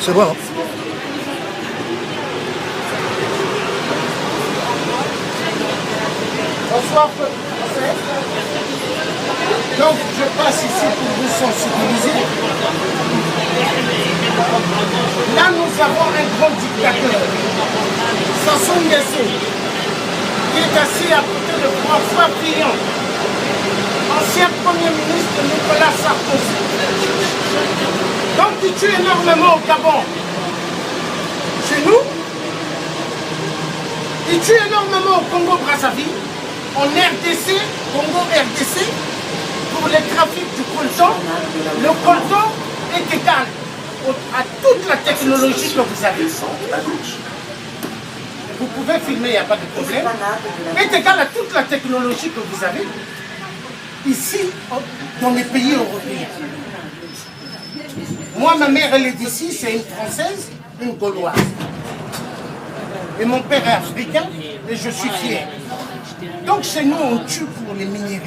C'est bon. Bonsoir, donc je passe ici pour vous sensibiliser. Là nous avons un grand dictateur, Sassou Nguesso, qui est assis à côté de François Fillon, ancien Premier ministre Nicolas Sarkozy. Donc il tue énormément au Gabon. Chez nous, il tue énormément au Congo-Brazzaville, en RDC, Congo-RDC, pour les trafics du coltan. Le coltan est égal à toute la technologie que vous avez. Vous pouvez filmer, il n'y a pas de problème. Est égal à toute la technologie que vous avez ici, dans les pays européens. Moi, ma mère, elle est d'ici, c'est une Française, une Gauloise. Et mon père est africain, et je suis fier. Donc chez nous, on tue pour les minerais.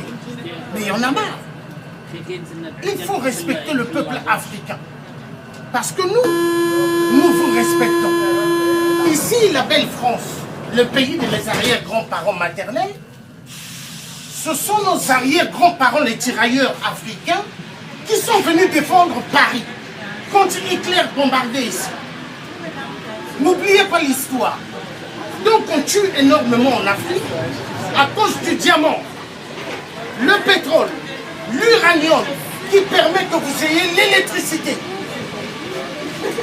Mais il y en a marre. Il faut respecter le peuple africain. Parce que nous vous respectons. Ici, la belle France, le pays de mes arrière-grands-parents maternels, ce sont nos arrière-grands-parents, les tirailleurs africains, qui sont venus défendre Paris quand Hitler bombardait ici. N'oubliez pas l'histoire. Donc on tue énormément en Afrique à cause du diamant, le pétrole, l'uranium qui permet que vous ayez l'électricité.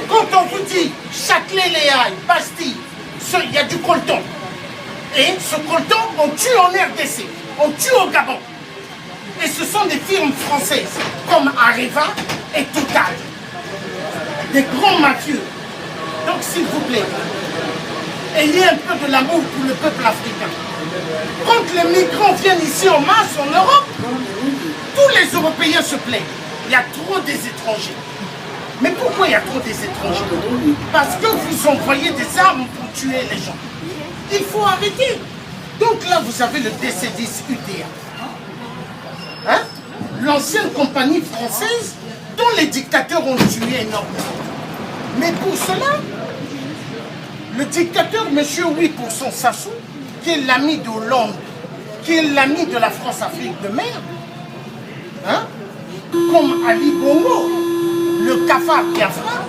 Quand on vous dit Châtelet-Les-Halles, Bastille, il y a du coltan. Et ce coltan, on tue en RDC, on tue au Gabon. Et ce sont des firmes françaises comme Areva et Total. Des grands mafieux. Donc s'il vous plaît, ayez un peu de l'amour pour le peuple africain. Quand les migrants viennent ici en masse en Europe, tous les Européens se plaignent. Il y a trop des étrangers. Mais pourquoi il y a trop des étrangers? Parce que vous envoyez des armes pour tuer les gens. Il faut arrêter. Donc là, vous avez le DC-10 UTA. Hein? L'ancienne compagnie française dont les dictateurs ont tué énormément. Mais pour cela, le dictateur, M. 8% Sassou, qui est l'ami de Hollande, qui est l'ami de la France-Afrique de mer, hein, comme Ali Bongo, le Kafa Biafra,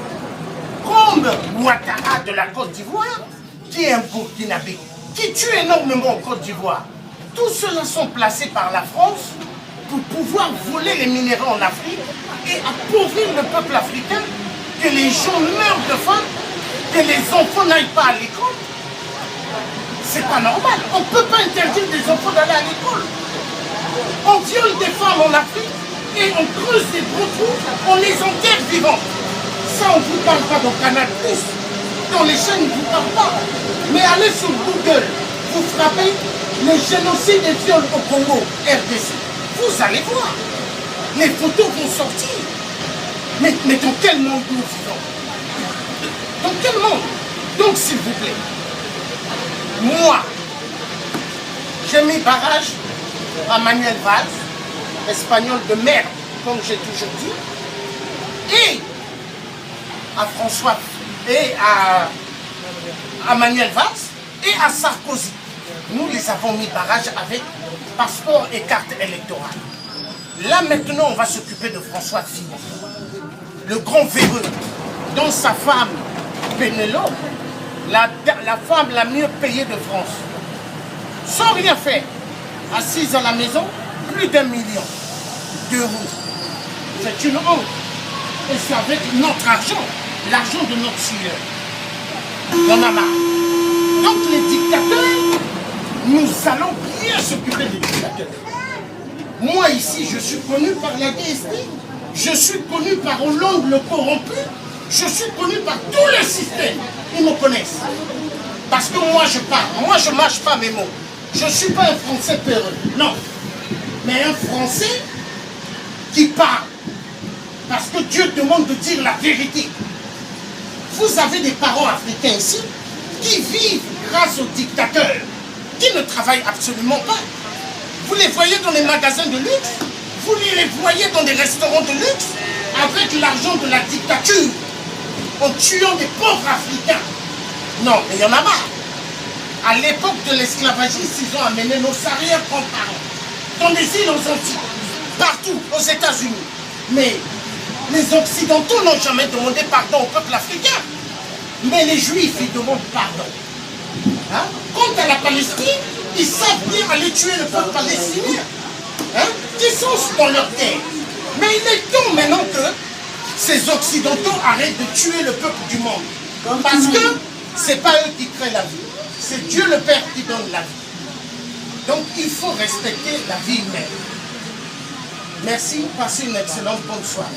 comme Ouattara de la Côte d'Ivoire, qui est un Burkinabé, qui tue énormément en Côte d'Ivoire. Tous ceux-là sont placés par la France pour pouvoir voler les minéraux en Afrique et appauvrir le peuple africain, que les gens meurent de faim, que les enfants n'aillent pas à l'école. C'est pas normal. On ne peut pas interdire des enfants d'aller à l'école. On viole des femmes en Afrique et on creuse des gros trous, on les enterre vivantes. Ça, on ne vous parle pas dans Canal+. Dans les chaînes, on ne vous parle pas. Mais allez sur Google, vous frappez le génocide et viol au Congo, RDC. Vous allez voir. Les photos vont sortir. Mais dans quel monde nous vivons? Dans quel monde? Donc, s'il vous plaît, moi, j'ai mis barrage à Manuel Valls, espagnol de merde, comme j'ai toujours dit, et à François, et à Manuel Valls, et à Sarkozy. Nous les avons mis barrage avec passeport et carte électorale. Là, maintenant, on va s'occuper de François Fillon, le grand véreux, dont sa femme, Pénélope, la femme la mieux payée de France, sans rien faire, assise à la maison, plus d'1 million d'euros. C'est une honte. Et c'est avec notre argent, l'argent de notre sieur. Il y en a marre. Donc les dictateurs, nous allons bien s'occuper des dictateurs. Moi ici, je suis connu par la DST, je suis connu par Hollande le corrompu, je suis connu par tout le système. Ils me connaissent. Parce que moi je parle, moi je ne mâche pas mes mots. Je ne suis pas un Français peureux, non. Mais un Français qui parle. Parce que Dieu demande de dire la vérité. Vous avez des parents africains ici qui vivent grâce aux dictateurs, qui ne travaillent absolument pas. Vous les voyez dans les magasins de luxe, vous les voyez dans des restaurants de luxe avec l'argent de la dictature. en tuant des pauvres Africains. Non, mais il y en a marre. À l'époque de l'esclavagisme, ils ont amené nos arrière-grands-parents dans des îles aux Antilles, partout aux États-Unis. Mais les Occidentaux n'ont jamais demandé pardon au peuple africain. Mais les Juifs, ils demandent pardon. Hein? Quant à la Palestine, ils savent bien aller tuer le peuple palestinien. Hein? Qui sont dans leur terre. Mais il est temps maintenant que ces Occidentaux arrêtent de tuer le peuple du monde. Parce que ce n'est pas eux qui créent la vie. C'est Dieu le Père qui donne la vie. Donc il faut respecter la vie humaine. Merci, passez une excellente bonne soirée.